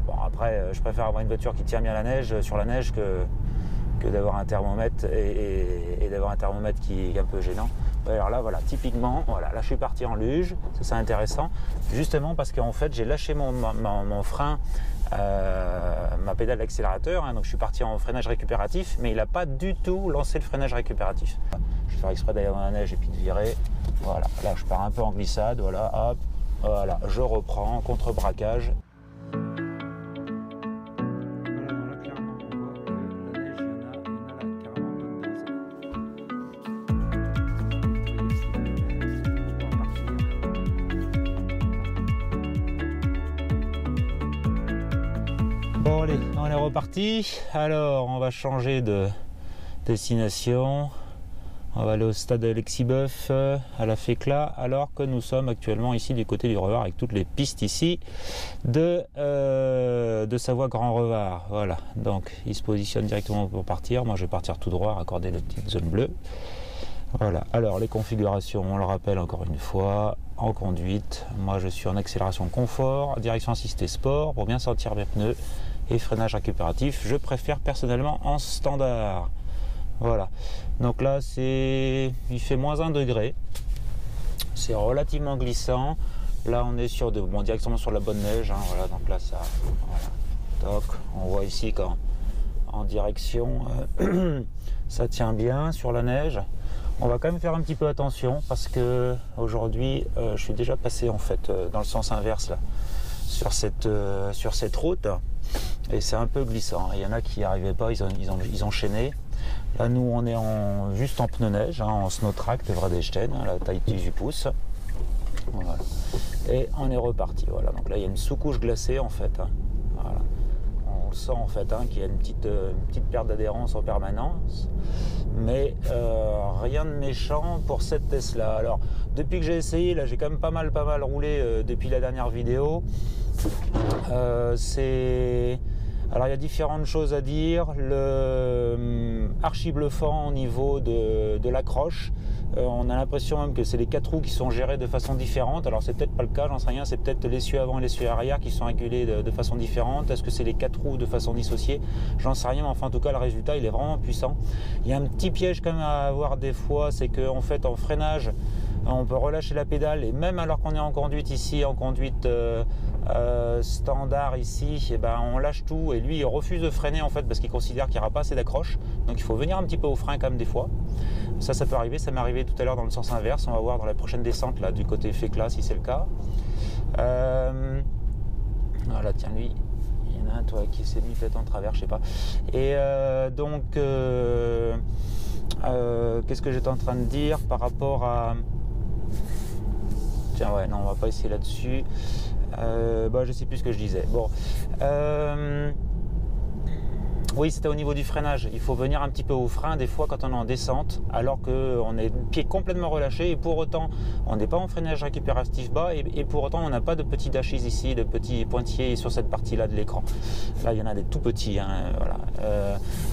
Bon, après, je préfère avoir une voiture qui tient bien la neige, sur la neige que d'avoir un thermomètre et d'avoir un thermomètre qui est un peu gênant. Alors là, voilà, typiquement, voilà, là je suis parti en luge, c'est intéressant, justement parce qu'en fait j'ai lâché mon frein, ma pédale d'accélérateur, hein, donc je suis parti en freinage récupératif, mais il n'a pas du tout lancé le freinage récupératif. Je vais faire exprès d'aller dans la neige et puis de virer, voilà, là je pars un peu en glissade, voilà, hop, voilà, je reprends, contre-braquage. Bon allez, on est reparti. Alors on va changer de destination. On va aller au stade Alexis-Boeuf à la Fécla, alors que nous sommes actuellement ici du côté du Revard avec toutes les pistes ici de Savoie-Grand-Revard. Voilà, donc il se positionne directement pour partir. Moi je vais partir tout droit, raccorder les petites zones bleues. Voilà, alors les configurations, on le rappelle encore une fois, en conduite. Moi je suis en accélération confort, direction assistée sport pour bien sentir mes pneus et freinage récupératif. Je préfère personnellement en standard. Voilà, donc là il fait moins 1 degré, c'est relativement glissant. Là on est sur directement sur la bonne neige, hein, voilà, donc là ça, voilà, toc, on voit ici en direction, ça tient bien sur la neige. On va quand même faire un petit peu attention parce que aujourd'hui je suis déjà passé en fait dans le sens inverse là, sur cette route, et c'est un peu glissant. Il y en a qui n'y arrivaient pas, ils enchaînaient. Là nous on est juste en pneu neige, hein, en snow track de Vredestein, hein, la taille 18 pouces. Voilà. Et on est reparti. Voilà. Donc là il y a une sous-couche glacée en fait. Hein. Voilà. On le sent en fait, hein, qu'il y a une petite perte d'adhérence en permanence. Mais rien de méchant pour cette Tesla. Alors depuis que j'ai essayé, là j'ai quand même pas mal roulé depuis la dernière vidéo. Alors il y a différentes choses à dire. Archi bluffant au niveau de l'accroche. On a l'impression même que c'est les 4 roues qui sont gérées de façon différente. Alors c'est peut-être pas le cas, j'en sais rien. C'est peut-être l'essieu avant et l'essieu arrière qui sont régulés de façon différente. Est-ce que c'est les 4 roues de façon dissociée? J'en sais rien, mais enfin en tout cas le résultat il est vraiment puissant. Il y a un petit piège quand même à avoir des fois, c'est qu'en fait en freinage, on peut relâcher la pédale, et même alors qu'on est en conduite ici, en conduite standard ici, et ben on lâche tout, et lui il refuse de freiner en fait parce qu'il considère qu'il n'y aura pas assez d'accroche. Donc il faut venir un petit peu au frein quand même des fois. Ça peut arriver, ça m'est arrivé tout à l'heure dans le sens inverse. On va voir dans la prochaine descente là du côté Fécla si c'est le cas. Voilà, tiens, lui il y en a un toi qui s'est mis peut-être en travers, je sais pas. Et qu'est-ce que j'étais en train de dire par rapport à... Tiens, ouais, non, on va pas essayer là-dessus. Je sais plus ce que je disais. Bon, oui, c'était au niveau du freinage. Il faut venir un petit peu au frein des fois quand on est en descente, alors qu'on est pied complètement relâché, et pour autant on n'est pas en freinage récupératif bas, et pour autant on n'a pas de petits dashes ici, de petits pointillés sur cette partie-là de l'écran. Là il y en a des tout petits, hein, voilà.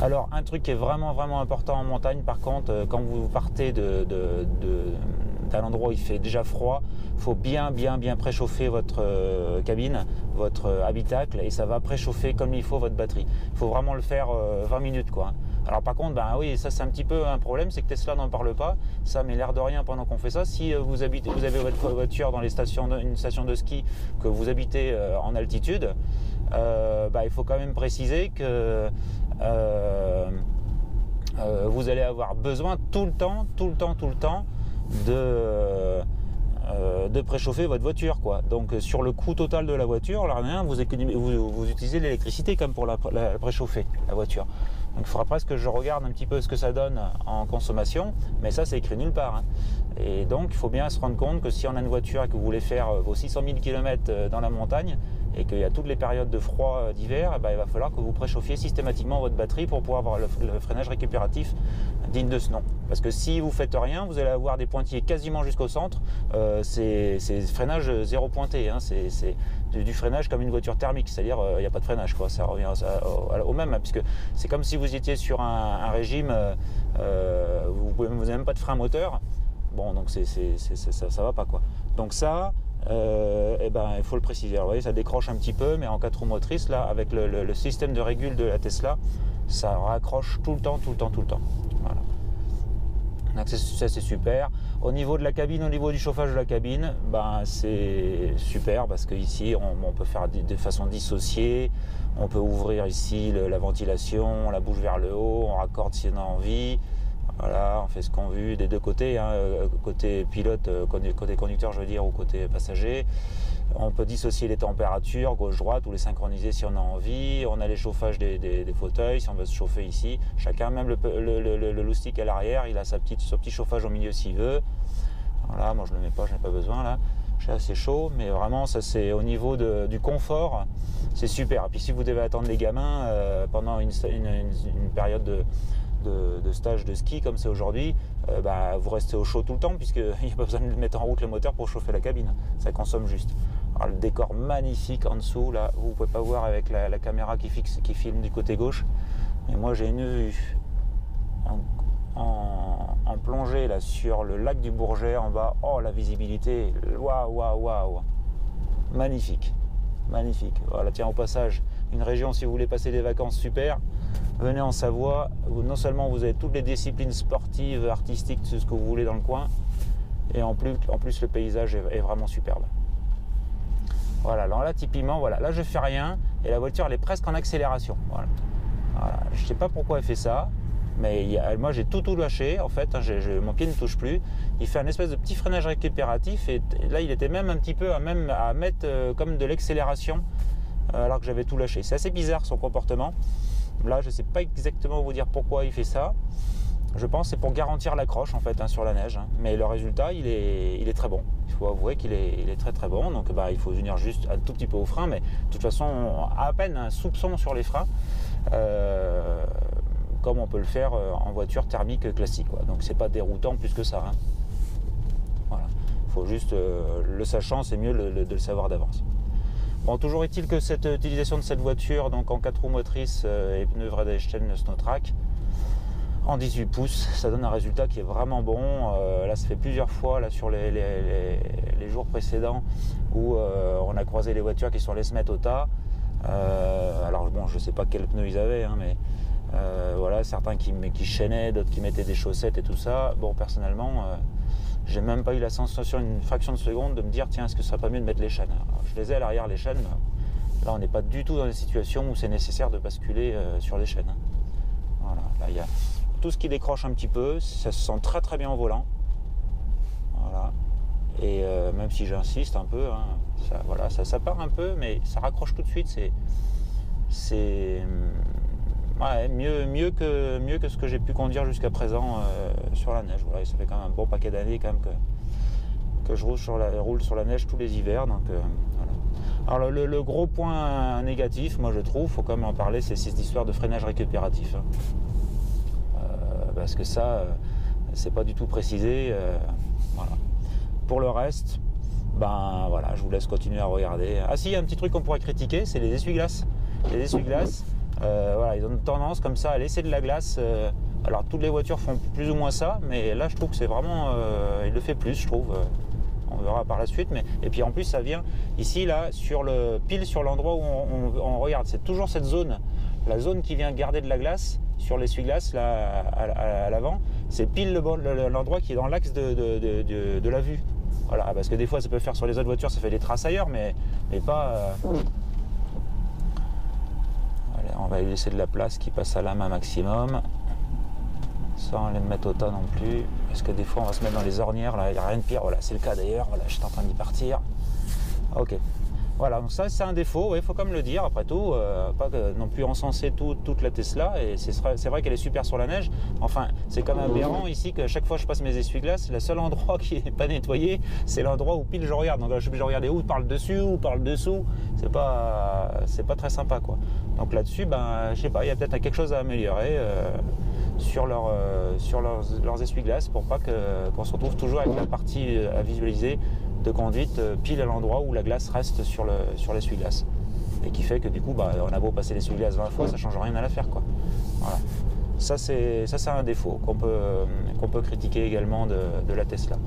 Alors un truc qui est vraiment important en montagne, par contre, quand vous partez d'un endroit où il fait déjà froid, il faut bien préchauffer votre cabine, votre habitacle, et ça va préchauffer comme il faut votre batterie. Il faut vraiment le faire 20 minutes quoi. Alors par contre, ben oui, ça c'est un petit peu un problème, c'est que Tesla n'en parle pas. Ça m'est l'air de rien pendant qu'on fait ça. Si vous avez votre voiture dans une station de ski, que vous habitez en altitude, il faut quand même préciser que vous allez avoir besoin tout le temps de préchauffer votre voiture quoi. Donc sur le coût total de la voiture, là, vous utilisez l'électricité comme pour la préchauffer la voiture. Donc il faudra presque que je regarde un petit peu ce que ça donne en consommation, mais ça c'est écrit nulle part, hein. Et donc il faut bien se rendre compte que si on a une voiture et que vous voulez faire vos 600 000 km dans la montagne, et qu'il y a toutes les périodes de froid d'hiver, il va falloir que vous préchauffiez systématiquement votre batterie pour pouvoir avoir le freinage récupératif digne de ce nom. Parce que si vous faites rien, vous allez avoir des pointillés quasiment jusqu'au centre. C'est freinage zéro pointé, hein. C'est du freinage comme une voiture thermique, c'est-à-dire il n'y a pas de freinage quoi. Ça revient au même, hein, puisque c'est comme si vous étiez sur un régime, vous n'avez même pas de frein moteur. Bon, donc ça va pas quoi. Donc ça, et ben, il faut le préciser. Alors, vous voyez, ça décroche un petit peu, mais en 4 roues motrices, là, avec le système de régule de la Tesla, ça raccroche tout le temps. Voilà. Donc ça c'est super. Au niveau de la cabine, au niveau du chauffage de la cabine, ben, c'est super parce qu'ici on peut faire de façon dissociée. On peut ouvrir ici la ventilation, on la bouge vers le haut, on raccorde si on a envie. Voilà, on fait ce qu'on veut des deux côtés, hein, côté pilote, côté conducteur je veux dire, ou côté passager. On peut dissocier les températures, gauche-droite, ou les synchroniser si on a envie. On a les chauffages des fauteuils, si on veut se chauffer ici. Chacun, même le loustic à l'arrière, il a son petit chauffage au milieu s'il veut. Voilà, moi je ne le mets pas, je n'ai pas besoin là. J'ai assez chaud, mais vraiment ça c'est au niveau du confort, c'est super. Et puis si vous devez attendre les gamins pendant une période de stage de ski comme c'est aujourd'hui, bah, vous restez au chaud tout le temps puisqu'il n'y a pas besoin de mettre en route le moteur pour chauffer la cabine, ça consomme juste. Alors le décor magnifique en dessous, là, vous ne pouvez pas voir avec la caméra qui filme du côté gauche, mais moi j'ai une vue en plongée là, sur le lac du Bourget en bas. Oh, la visibilité, waouh, magnifique. Voilà, tiens, au passage, une région, si vous voulez passer des vacances, super, venez en Savoie, non seulement vous avez toutes les disciplines sportives, artistiques, tout ce que vous voulez dans le coin, et en plus le paysage est vraiment superbe. Voilà, alors là typiquement, voilà, là je fais rien, et la voiture elle est presque en accélération. Voilà. Je ne sais pas pourquoi elle fait ça, mais moi j'ai tout lâché en fait, hein, mon pied ne touche plus. Il fait un espèce de petit freinage récupératif, et là il était même un petit peu à mettre comme de l'accélération, alors que j'avais tout lâché. C'est assez bizarre son comportement. Là je ne sais pas exactement vous dire pourquoi il fait ça. Je pense que c'est pour garantir l'accroche en fait, hein, sur la neige, hein. Mais le résultat il est très bon. Il faut avouer qu'il est très bon. Donc bah, il faut unir juste un tout petit peu au frein, mais de toute façon à peine un soupçon sur les freins, comme on peut le faire en voiture thermique classique, quoi. Donc c'est pas déroutant plus que ça, hein. Voilà. Il faut juste le sachant, c'est mieux de le savoir d'avance. Bon, toujours est-il que cette utilisation de cette voiture, donc en 4 roues motrices et pneus Vredestein Snowtrack en 18 pouces, ça donne un résultat qui est vraiment bon. Là, ça fait plusieurs fois là, sur les jours précédents où on a croisé les voitures qui sont allées se mettre au tas. Alors bon, je sais pas quels pneus ils avaient, hein, mais voilà, certains qui chaînaient, d'autres qui mettaient des chaussettes et tout ça. Bon, personnellement, j'ai même pas eu la sensation, une fraction de seconde, de me dire tiens, est-ce que ce serait pas mieux de mettre les chaînes. Alors, je les ai à l'arrière, les chaînes. Là, on n'est pas du tout dans des situations où c'est nécessaire de basculer sur les chaînes, hein. Voilà, là, il y a tout ce qui décroche un petit peu, ça se sent très bien au volant. Voilà. Et même si j'insiste un peu, hein, ça part un peu, mais ça raccroche tout de suite. C'est ouais, mieux que ce que j'ai pu conduire jusqu'à présent sur la neige. Voilà, et ça fait quand même un bon paquet d'années quand même que je roule sur la neige tous les hivers. Donc, voilà. Alors le gros point négatif, moi je trouve, faut quand même en parler, c'est cette histoire de freinage récupératif, hein. Parce que ça, c'est pas du tout précisé. Voilà. Pour le reste, ben voilà, je vous laisse continuer à regarder. Ah si, il y a un petit truc qu'on pourrait critiquer, c'est les essuie-glaces. Les essuie-glaces, voilà, ils ont tendance comme ça à laisser de la glace. Alors toutes les voitures font plus ou moins ça, mais là je trouve que c'est vraiment, il le fait plus, je trouve. On verra par la suite, et puis en plus ça vient ici là pile sur l'endroit où on regarde. C'est toujours cette zone, la zone qui vient garder de la glace sur l'essuie-glace là à l'avant. C'est pile l'endroit qui est dans l'axe de la vue. Voilà, parce que des fois ça peut faire sur les autres voitures, ça fait des traces ailleurs, mais pas. Allez, on va lui laisser de la place qui passe à la main maximum, sans les mettre au tas non plus, parce que des fois on va se mettre dans les ornières, là il n'y a rien de pire. Voilà, c'est le cas d'ailleurs, voilà, j'étais en train d'y partir. Ok, voilà, donc ça c'est un défaut, il faut quand même le dire, après tout, pas non plus encenser toute la Tesla, et c'est vrai qu'elle est super sur la neige. Enfin, c'est quand même aberrant ici que chaque fois que je passe mes essuie-glaces, le seul endroit qui n'est pas nettoyé, c'est l'endroit où pile je regarde. Donc là, je suis obligé de regarder où par le dessus, ou par le dessous, c'est pas très sympa, quoi. Donc là-dessus, ben, je sais pas, il y a peut-être quelque chose à améliorer sur leurs essuie-glaces, pour pas qu'on se retrouve toujours avec la partie à visualiser de conduite pile à l'endroit où la glace reste sur l'essuie-glace, et qui fait que du coup, bah, on a beau passer l'essuie-glace 20 fois, ça change rien à l'affaire, quoi. Voilà. Ça c'est un défaut qu'on peut critiquer également de la Tesla.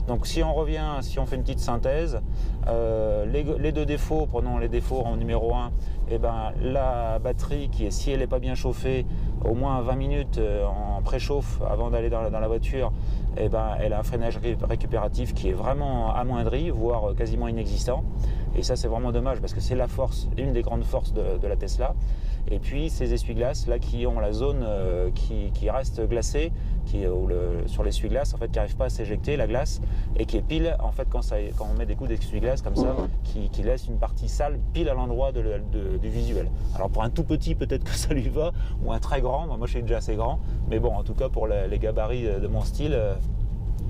Donc si on revient, si on fait une petite synthèse, les deux défauts, prenons les défauts en numéro 1, et ben, la batterie qui est, si elle n'est pas bien chauffée, au moins 20 minutes en préchauffe avant d'aller dans la voiture, et ben, elle a un freinage récupératif qui est vraiment amoindri, voire quasiment inexistant. Et ça c'est vraiment dommage parce que c'est la force, une des grandes forces de la Tesla. Et puis ces essuie-glaces là qui ont la zone qui reste glacée, sur l'essuie-glace en fait qui n'arrive pas à s'éjecter la glace et qui est pile en fait quand on met des coups d'essuie-glace comme ça, qui laisse une partie sale pile à l'endroit du visuel. Alors pour un tout petit peut-être que ça lui va, ou un très grand, moi je suis déjà assez grand, mais bon en tout cas pour les gabarits de mon style,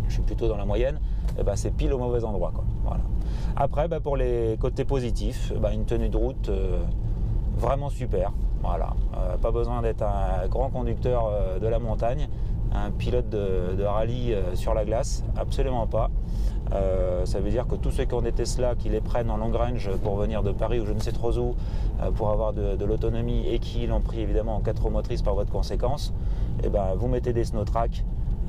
je suis plutôt dans la moyenne, et ben, c'est pile au mauvais endroit, quoi. Voilà. Après pour les côtés positifs, une tenue de route vraiment super, voilà. Pas besoin d'être un grand conducteur de la montagne, un pilote de rallye sur la glace, absolument pas. Ça veut dire que tous ceux qui ont des Tesla, qui les prennent en long range pour venir de Paris ou je ne sais trop où, pour avoir de l'autonomie et qui l'ont pris évidemment en 4 roues motrices par voie de conséquence, et ben, vous mettez des SnowTrack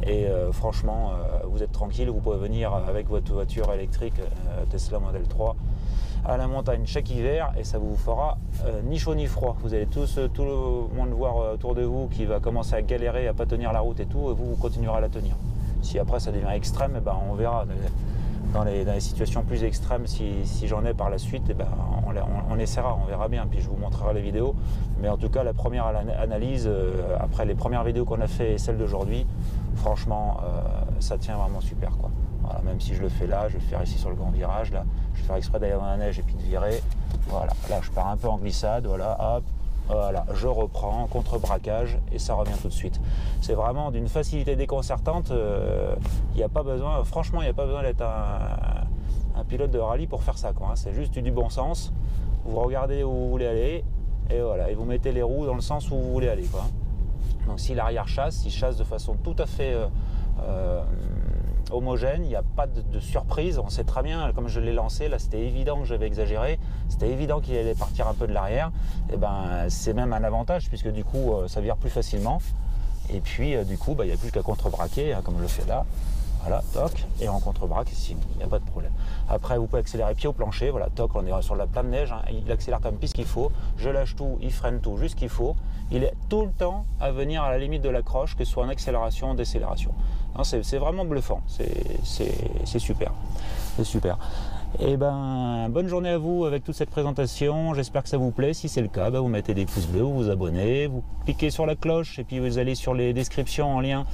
et franchement vous êtes tranquille, vous pouvez venir avec votre voiture électrique Tesla Model 3 à la montagne chaque hiver et ça vous fera ni chaud ni froid. Vous allez tout le monde voir autour de vous qui va commencer à galérer, à pas tenir la route et tout, et vous continuerez à la tenir. Si après ça devient extrême, on verra. Dans les situations plus extrêmes, si j'en ai par la suite, on essaiera, on verra bien, puis je vous montrerai les vidéos. Mais en tout cas, la première analyse, après les premières vidéos qu'on a fait et celle d'aujourd'hui, franchement, ça tient vraiment super, quoi. Voilà, même si je le fais là, je vais le faire ici sur le grand virage, là, je vais faire exprès d'aller dans la neige et puis de virer. Voilà, là je pars un peu en glissade, voilà, hop. Voilà, je reprends, contre-braquage et ça revient tout de suite. C'est vraiment d'une facilité déconcertante. Il n'y a pas besoin, franchement, il n'y a pas besoin d'être un pilote de rallye pour faire ça, quoi. C'est juste du bon sens. Vous regardez où vous voulez aller et voilà, et vous mettez les roues dans le sens où vous voulez aller, quoi. Donc si l'arrière chasse, il chasse de façon tout à fait homogène, il n'y a pas de surprise, on sait très bien, comme je l'ai lancé, là c'était évident que j'avais exagéré, c'était évident qu'il allait partir un peu de l'arrière, et c'est même un avantage puisque du coup ça vire plus facilement, et puis du coup il n'y a plus qu'à contre-braquer, comme je le fais là, voilà, toc, et en contre-braque ici, il n'y a pas de problème. Après vous pouvez accélérer pied au plancher, voilà, toc, on est sur la pleine neige, il accélère comme piste qu'il faut, je lâche tout, il freine tout, juste qu'il faut, il est tout le temps à venir à la limite de l'accroche, que ce soit en accélération ou décélération. C'est vraiment bluffant, c'est super, c'est super. Et bonne journée à vous avec toute cette présentation, j'espère que ça vous plaît. Si c'est le cas, vous mettez des pouces bleus, vous vous abonnez, vous cliquez sur la cloche et puis vous allez sur les descriptions en lien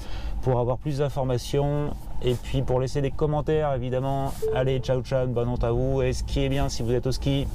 pour avoir plus d'informations et puis pour laisser des commentaires évidemment. Allez, ciao ciao, bonne honte à vous, et skiez bien si vous êtes au ski.